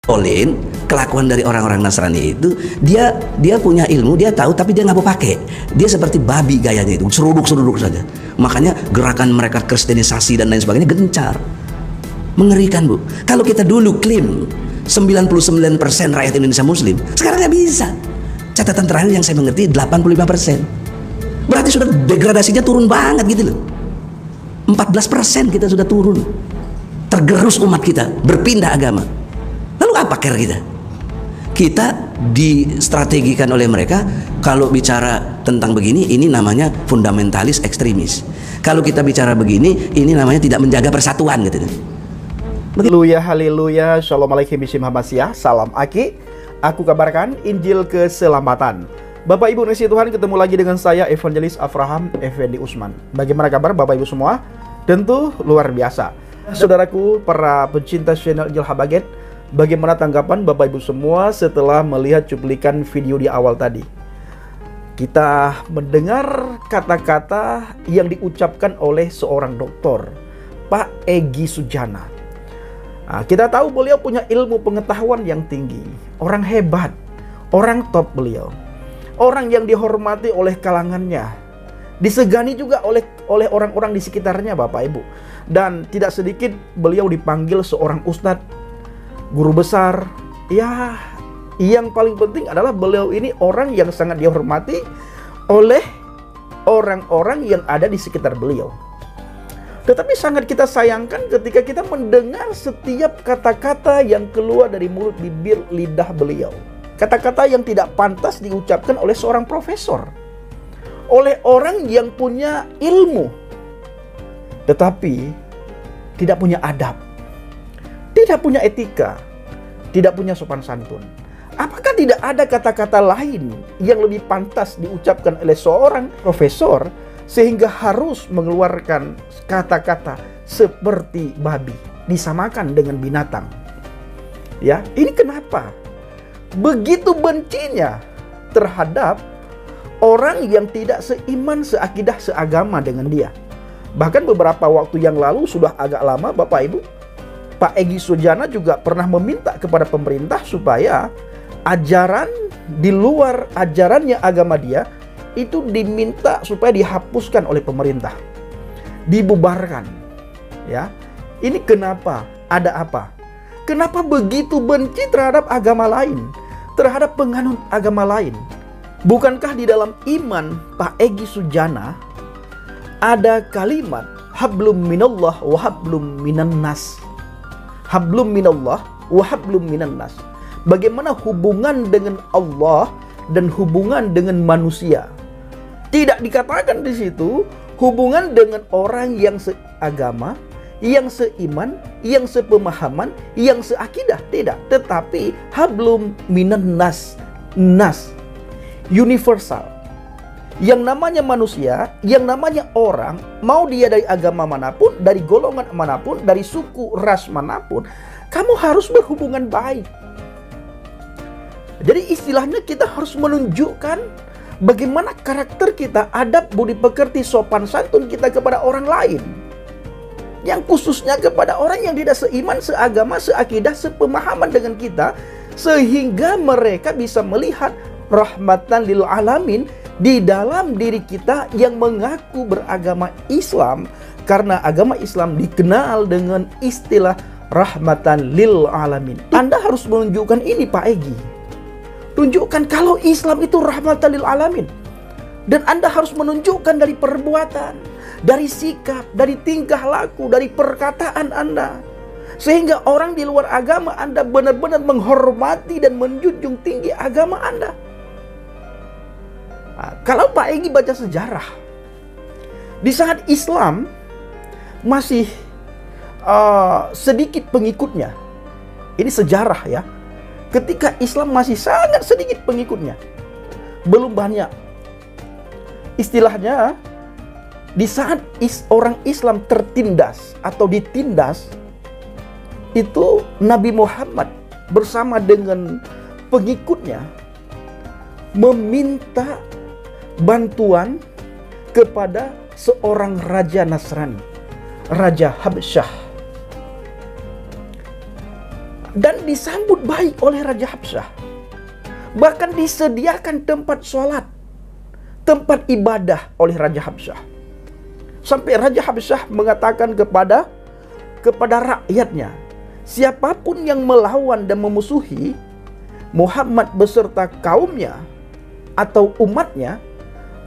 Olin, kelakuan dari orang-orang Nasrani itu dia punya ilmu, dia tahu, tapi dia nggak mau pakai. Dia seperti babi gayanya itu, seruduk saja. Makanya gerakan mereka kristenisasi dan lain sebagainya gencar. Mengerikan, Bu. Kalau kita dulu klaim 99% rakyat Indonesia Muslim, sekarang nggak bisa. Catatan terakhir yang saya mengerti 85%. Berarti sudah degradasinya turun banget gitu loh. 14% kita sudah turun. Tergerus umat kita, berpindah agama. Lalu apa care kita? Kita distrategikan oleh mereka. Kalau bicara tentang begini, ini namanya fundamentalis ekstremis. Kalau kita bicara begini, ini namanya tidak menjaga persatuan gitu. Haleluya, haleluya, shalom alaikum bismillahirrahmanirrahim. Salam Aki. Aku kabarkan Injil keselamatan. Bapak Ibu nasi Tuhan, ketemu lagi dengan saya Evangelis Avraham Effendi Usman. Bagaimana kabar Bapak Ibu semua? Tentu luar biasa. Saudaraku, para pencinta channel Injil Habaget, bagaimana tanggapan Bapak Ibu semua setelah melihat cuplikan video di awal tadi? Kita mendengar kata-kata yang diucapkan oleh seorang dokter, Pak Egy Sujana. Nah, kita tahu beliau punya ilmu pengetahuan yang tinggi, orang hebat, orang top beliau, orang yang dihormati oleh kalangannya, disegani juga oleh orang-orang di sekitarnya Bapak Ibu. Dan tidak sedikit beliau dipanggil seorang ustadz, guru besar. Ya, yang paling penting adalah beliau ini orang yang sangat dihormati oleh orang-orang yang ada di sekitar beliau. Tetapi sangat kita sayangkan ketika kita mendengar setiap kata-kata yang keluar dari mulut bibir lidah beliau. Kata-kata yang tidak pantas diucapkan oleh seorang profesor, oleh orang yang punya ilmu, tetapi tidak punya adab, tidak punya etika, tidak punya sopan santun. Apakah tidak ada kata-kata lain yang lebih pantas diucapkan oleh seorang profesor sehingga harus mengeluarkan kata-kata seperti babi, disamakan dengan binatang? Ya, ini kenapa begitu bencinya terhadap orang yang tidak seiman, seakidah, seagama dengan dia. Bahkan beberapa waktu yang lalu, sudah agak lama Bapak Ibu, Pak Egy Sujana juga pernah meminta kepada pemerintah supaya ajaran di luar ajarannya agama dia itu diminta supaya dihapuskan oleh pemerintah, dibubarkan. Ya, ini kenapa? Ada apa? Kenapa begitu benci terhadap agama lain, terhadap penganut agama lain? Bukankah di dalam iman Pak Egy Sujana ada kalimat hablum minallah wa hablum minan nas? Hablum minallah wa hablum minan nas. Bagaimana hubungan dengan Allah dan hubungan dengan manusia? Tidak dikatakan di situ hubungan dengan orang yang seagama, yang seiman, yang sepemahaman, yang seakidah. Tidak, tetapi hablum minan nas, nas, universal. Yang namanya manusia, yang namanya orang, mau dia dari agama manapun, dari golongan manapun, dari suku ras manapun, kamu harus berhubungan baik. Jadi istilahnya kita harus menunjukkan bagaimana karakter kita, adab, budi pekerti, sopan santun kita kepada orang lain. Yang khususnya kepada orang yang tidak seiman, seagama, seakidah, sepemahaman dengan kita, sehingga mereka bisa melihat rahmatan lil alamin di dalam diri kita yang mengaku beragama Islam. Karena agama Islam dikenal dengan istilah rahmatan lil alamin. Anda harus menunjukkan ini Pak Egy. Tunjukkan kalau Islam itu rahmatan lil alamin. Dan Anda harus menunjukkan dari perbuatan, dari sikap, dari tingkah laku, dari perkataan Anda, sehingga orang di luar agama Anda benar-benar menghormati dan menjunjung tinggi agama Anda. Nah, kalau Pak Egy baca sejarah, di saat Islam masih sedikit pengikutnya, ini sejarah ya, ketika Islam masih sangat sedikit pengikutnya, belum banyak. Istilahnya, di saat orang Islam tertindas atau ditindas, itu Nabi Muhammad bersama dengan pengikutnya meminta bantuan kepada seorang raja Nasrani, Raja Habsyah. dan disambut baik oleh Raja Habsyah. Bahkan disediakan tempat sholat, tempat ibadah oleh Raja Habsyah. Sampai Raja Habsyah mengatakan kepada rakyatnya, siapapun yang melawan dan memusuhi Muhammad beserta kaumnya atau umatnya,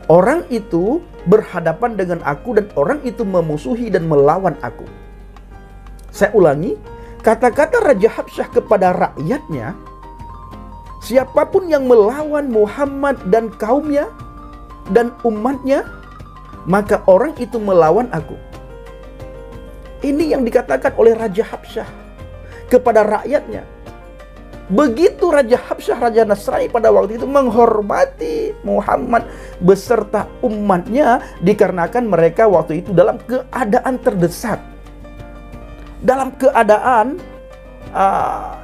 orang itu berhadapan dengan aku dan orang itu memusuhi dan melawan aku. Saya ulangi, kata-kata Raja Habsyah kepada rakyatnya, siapapun yang melawan Muhammad dan kaumnya dan umatnya, maka orang itu melawan aku. Ini yang dikatakan oleh Raja Habsyah kepada rakyatnya. Begitu Raja Habsyah, Raja Nasrani pada waktu itu menghormati Muhammad beserta umatnya, dikarenakan mereka waktu itu dalam keadaan terdesak, dalam keadaan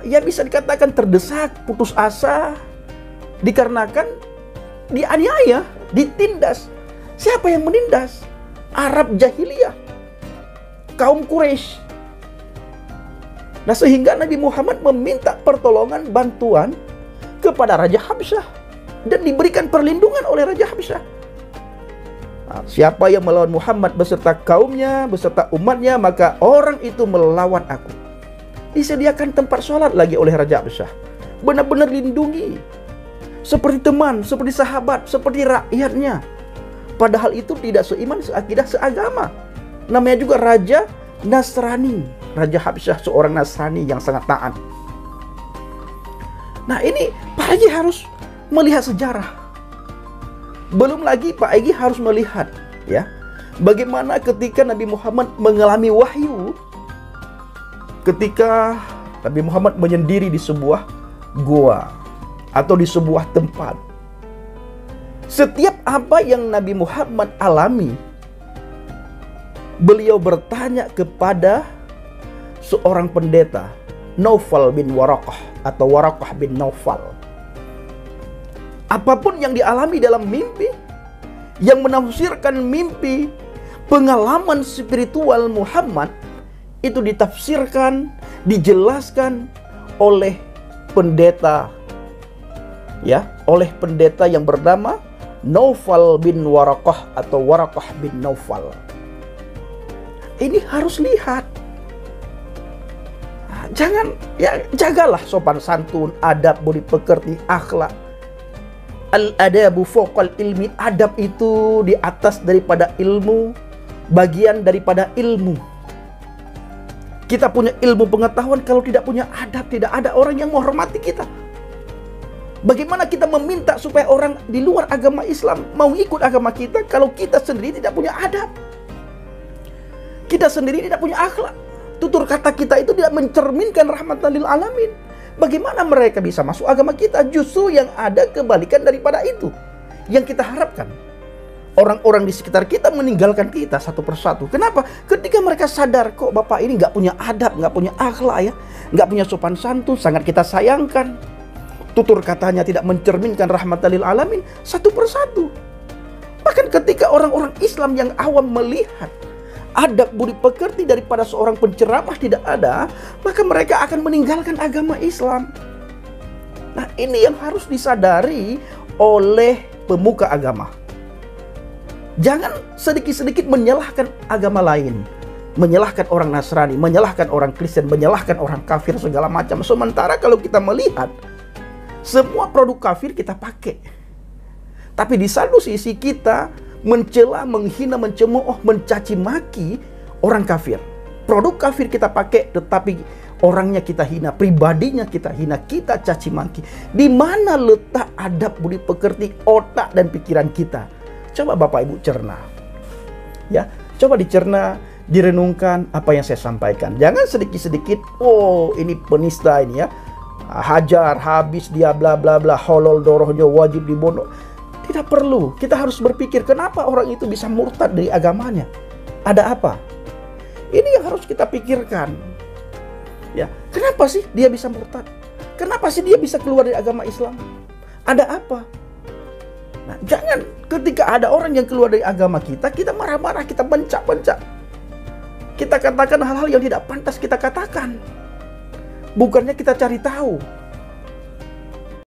ya bisa dikatakan terdesak, putus asa, dikarenakan dianiaya, ditindas. Siapa yang menindas? Arab jahiliyah, kaum Quraisy. Nah, sehingga Nabi Muhammad meminta pertolongan, bantuan kepada Raja Habsyah dan diberikan perlindungan oleh Raja Habsyah. Nah, siapa yang melawan Muhammad beserta kaumnya, beserta umatnya, maka orang itu melawan aku. Disediakan tempat sholat lagi oleh Raja Habsyah. Benar-benar lindungi. Seperti teman, seperti sahabat, seperti rakyatnya. Padahal itu tidak seiman, seakidah, seagama. Namanya juga Raja Nasrani. Raja Habsyah seorang Nasrani yang sangat taat. Nah, ini Pak Egy harus melihat sejarah. Belum lagi Pak Egy harus melihat ya, bagaimana ketika Nabi Muhammad mengalami wahyu, ketika Nabi Muhammad menyendiri di sebuah gua atau di sebuah tempat. Setiap apa yang Nabi Muhammad alami, beliau bertanya kepada seorang pendeta, Naufal bin Waraqah atau Waraqah bin Naufal. Apapun yang dialami dalam mimpi, yang menafsirkan mimpi, pengalaman spiritual Muhammad, itu ditafsirkan, dijelaskan oleh pendeta, ya, oleh pendeta yang bernama Naufal bin Waraqah atau Waraqah bin Naufal. Ini harus lihat. Jangan, ya, jagalah sopan santun, adab, budi pekerti, akhlak. Al-adabu fawqal ilmi, adab itu di atas daripada ilmu, bagian daripada ilmu. Kita punya ilmu pengetahuan, kalau tidak punya adab, tidak ada orang yang menghormati kita. Bagaimana kita meminta supaya orang di luar agama Islam mau ikut agama kita kalau kita sendiri tidak punya adab? Kita sendiri tidak punya akhlak. Tutur kata kita itu tidak mencerminkan rahmatan lil alamin. Bagaimana mereka bisa masuk agama kita? Justru yang ada kebalikan daripada itu yang kita harapkan. Orang-orang di sekitar kita meninggalkan kita satu persatu. Kenapa? Ketika mereka sadar, kok bapak ini nggak punya adab, nggak punya akhlak ya, nggak punya sopan santun, sangat kita sayangkan. Tutur katanya tidak mencerminkan rahmatan lil alamin, satu persatu. Bahkan ketika orang-orang Islam yang awam melihat adab budi pekerti daripada seorang penceramah tidak ada, maka mereka akan meninggalkan agama Islam. Nah, ini yang harus disadari oleh pemuka agama. Jangan sedikit-sedikit menyalahkan agama lain, menyalahkan orang Nasrani, menyalahkan orang Kristen, menyalahkan orang kafir segala macam. Sementara kalau kita melihat semua produk kafir kita pakai, tapi di satu sisi kita mencela, menghina, mencemooh, mencaci maki orang kafir. Produk kafir kita pakai, tetapi orangnya kita hina, pribadinya kita hina, kita caci maki. Di mana letak adab budi pekerti, otak dan pikiran kita? Coba Bapak Ibu cerna. Ya, coba dicerna, direnungkan apa yang saya sampaikan. Jangan sedikit-sedikit, oh ini penista ini ya, hajar habis dia bla bla bla, holol dorohnya wajib dibunuh. Tidak perlu. Kita harus berpikir, kenapa orang itu bisa murtad dari agamanya? Ada apa? Ini yang harus kita pikirkan. Ya, kenapa sih dia bisa murtad? Kenapa sih dia bisa keluar dari agama Islam? Ada apa? Nah, jangan ketika ada orang yang keluar dari agama kita, kita marah-marah, kita bencak-bencak. Kita katakan hal-hal yang tidak pantas kita katakan. Bukannya kita cari tahu